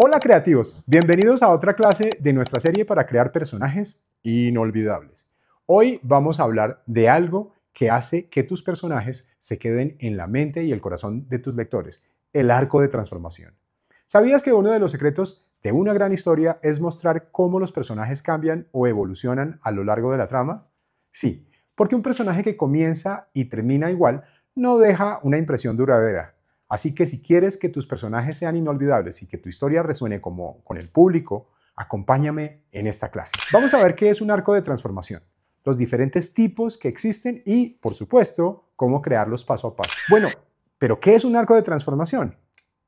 Hola creativos, bienvenidos a otra clase de nuestra serie para crear personajes inolvidables. Hoy vamos a hablar de algo que hace que tus personajes se queden en la mente y el corazón de tus lectores, el arco de transformación. ¿Sabías que uno de los secretos de una gran historia es mostrar cómo los personajes cambian o evolucionan a lo largo de la trama? Sí, porque un personaje que comienza y termina igual no deja una impresión duradera. Así que si quieres que tus personajes sean inolvidables y que tu historia resuene con el público, acompáñame en esta clase. Vamos a ver qué es un arco de transformación, los diferentes tipos que existen y, por supuesto, cómo crearlos paso a paso. Bueno, ¿pero qué es un arco de transformación?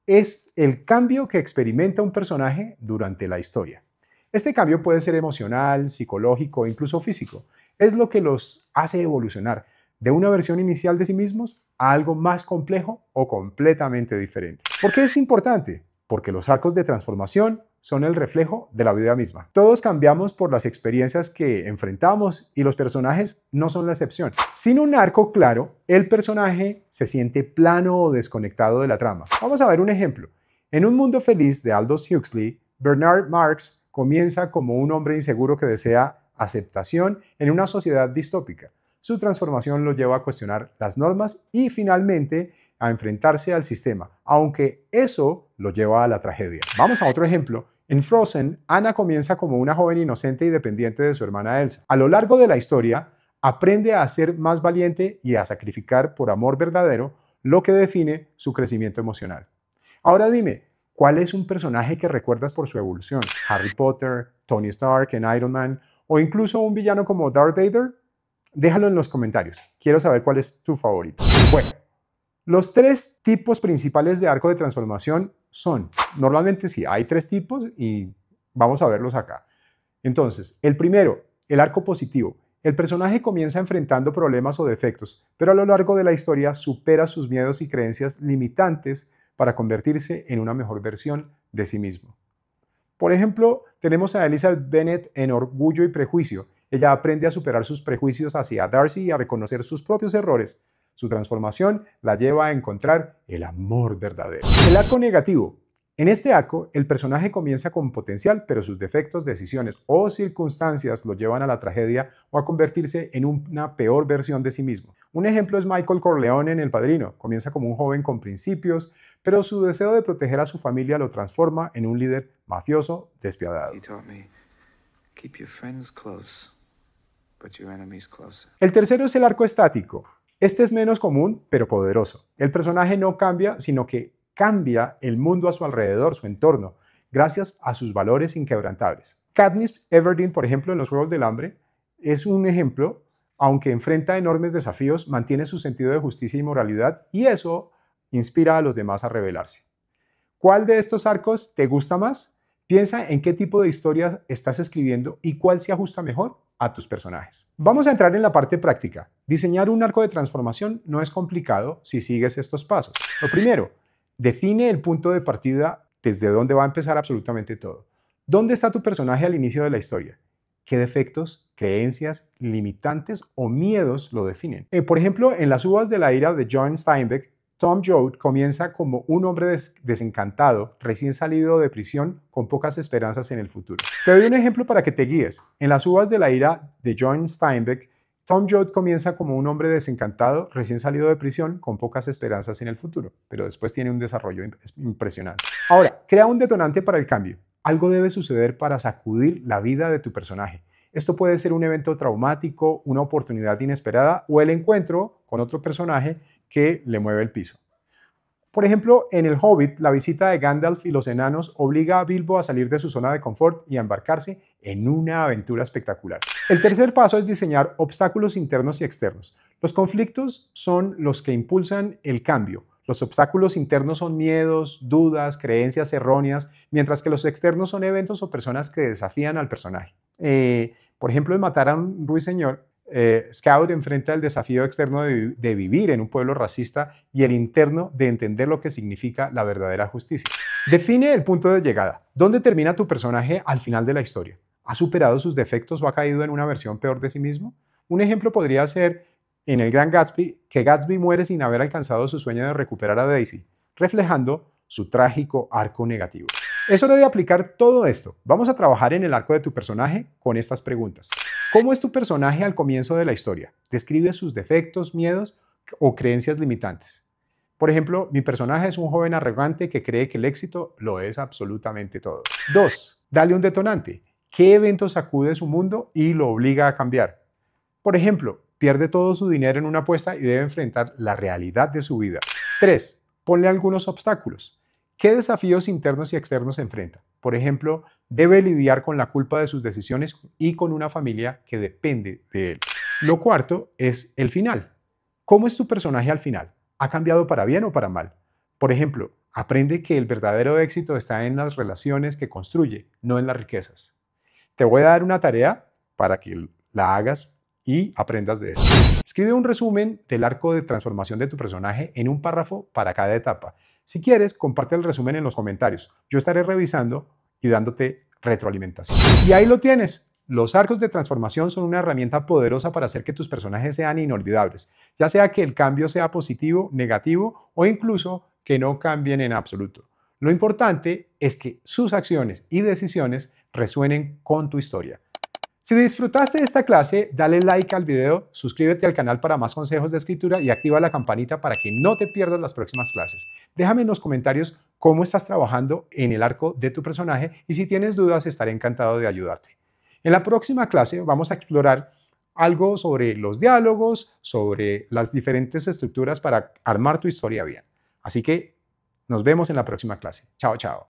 Es el cambio que experimenta un personaje durante la historia. Este cambio puede ser emocional, psicológico o incluso físico. Es lo que los hace evolucionar de una versión inicial de sí mismos a algo más complejo o completamente diferente. ¿Por qué es importante? Porque los arcos de transformación son el reflejo de la vida misma. Todos cambiamos por las experiencias que enfrentamos y los personajes no son la excepción. Sin un arco claro, el personaje se siente plano o desconectado de la trama. Vamos a ver un ejemplo. En Un mundo feliz de Aldous Huxley, Bernard Marx comienza como un hombre inseguro que desea aceptación en una sociedad distópica. Su transformación lo lleva a cuestionar las normas y finalmente a enfrentarse al sistema, aunque eso lo lleva a la tragedia. Vamos a otro ejemplo. En Frozen, Anna comienza como una joven inocente y dependiente de su hermana Elsa. A lo largo de la historia, aprende a ser más valiente y a sacrificar por amor verdadero, lo que define su crecimiento emocional. Ahora dime, ¿cuál es un personaje que recuerdas por su evolución? ¿Harry Potter, Tony Stark en Iron Man o incluso un villano como Darth Vader? Déjalo en los comentarios. Quiero saber cuál es tu favorito. Bueno, los tres tipos principales de arco de transformación son, normalmente sí, hay tres tipos y vamos a verlos acá. Entonces, el primero, el arco positivo. El personaje comienza enfrentando problemas o defectos, pero a lo largo de la historia supera sus miedos y creencias limitantes para convertirse en una mejor versión de sí mismo. Por ejemplo, tenemos a Elizabeth Bennet en Orgullo y Prejuicio. Ella aprende a superar sus prejuicios hacia Darcy y a reconocer sus propios errores. Su transformación la lleva a encontrar el amor verdadero. El arco negativo. En este arco, el personaje comienza con potencial, pero sus defectos, decisiones o circunstancias lo llevan a la tragedia o a convertirse en una peor versión de sí mismo. Un ejemplo es Michael Corleone en El Padrino. Comienza como un joven con principios, pero su deseo de proteger a su familia lo transforma en un líder mafioso despiadado. El tercero es el arco estático. Este es menos común, pero poderoso. El personaje no cambia, sino que cambia el mundo a su alrededor, su entorno, gracias a sus valores inquebrantables. Katniss Everdeen, por ejemplo, en Los Juegos del Hambre, es un ejemplo. Aunque enfrenta enormes desafíos, mantiene su sentido de justicia y moralidad, y eso inspira a los demás a rebelarse. ¿Cuál de estos arcos te gusta más? Piensa en qué tipo de historia estás escribiendo y cuál se ajusta mejor a tus personajes. Vamos a entrar en la parte práctica. Diseñar un arco de transformación no es complicado si sigues estos pasos. Lo primero, define el punto de partida desde donde va a empezar absolutamente todo. ¿Dónde está tu personaje al inicio de la historia? ¿Qué defectos, creencias, limitantes o miedos lo definen? Por ejemplo, en Las uvas de la ira de John Steinbeck, Tom Joad comienza como un hombre desencantado, recién salido de prisión, con pocas esperanzas en el futuro. Te doy un ejemplo para que te guíes. En Las uvas de la ira de John Steinbeck, Tom Joad comienza como un hombre desencantado, recién salido de prisión, con pocas esperanzas en el futuro, pero después tiene un desarrollo impresionante. Ahora, crea un detonante para el cambio. Algo debe suceder para sacudir la vida de tu personaje. Esto puede ser un evento traumático, una oportunidad inesperada o el encuentro con otro personaje que le mueve el piso. Por ejemplo, en El Hobbit, la visita de Gandalf y los enanos obliga a Bilbo a salir de su zona de confort y a embarcarse en una aventura espectacular. El tercer paso es diseñar obstáculos internos y externos. Los conflictos son los que impulsan el cambio. Los obstáculos internos son miedos, dudas, creencias erróneas, mientras que los externos son eventos o personas que desafían al personaje. Por ejemplo, en Matar a un ruiseñor, Scout enfrenta el desafío externo de vivir en un pueblo racista y el interno de entender lo que significa la verdadera justicia. Define el punto de llegada. ¿Dónde termina tu personaje al final de la historia? ¿Ha superado sus defectos o ha caído en una versión peor de sí mismo? Un ejemplo podría ser en El Gran Gatsby, que Gatsby muere sin haber alcanzado su sueño de recuperar a Daisy, reflejando su trágico arco negativo. Es hora de aplicar todo esto. Vamos a trabajar en el arco de tu personaje con estas preguntas. ¿Cómo es tu personaje al comienzo de la historia? Describe sus defectos, miedos o creencias limitantes. Por ejemplo, mi personaje es un joven arrogante que cree que el éxito lo es absolutamente todo. 2. Dale un detonante. ¿Qué evento sacude su mundo y lo obliga a cambiar? Por ejemplo, pierde todo su dinero en una apuesta y debe enfrentar la realidad de su vida. 3. Ponle algunos obstáculos. ¿Qué desafíos internos y externos se enfrenta? Por ejemplo, debe lidiar con la culpa de sus decisiones y con una familia que depende de él. Lo cuarto es el final. ¿Cómo es tu personaje al final? ¿Ha cambiado para bien o para mal? Por ejemplo, aprende que el verdadero éxito está en las relaciones que construye, no en las riquezas. Te voy a dar una tarea para que la hagas y aprendas de eso. Escribe un resumen del arco de transformación de tu personaje en un párrafo para cada etapa. Si quieres, comparte el resumen en los comentarios. Yo estaré revisando y dándote retroalimentación. Y ahí lo tienes. Los arcos de transformación son una herramienta poderosa para hacer que tus personajes sean inolvidables, ya sea que el cambio sea positivo, negativo o incluso que no cambien en absoluto. Lo importante es que sus acciones y decisiones resuenen con tu historia. Si disfrutaste de esta clase, dale like al video, suscríbete al canal para más consejos de escritura y activa la campanita para que no te pierdas las próximas clases. Déjame en los comentarios cómo estás trabajando en el arco de tu personaje y si tienes dudas estaré encantado de ayudarte. En la próxima clase vamos a explorar algo sobre los diálogos, sobre las diferentes estructuras para armar tu historia bien. Así que nos vemos en la próxima clase. Chao, chao.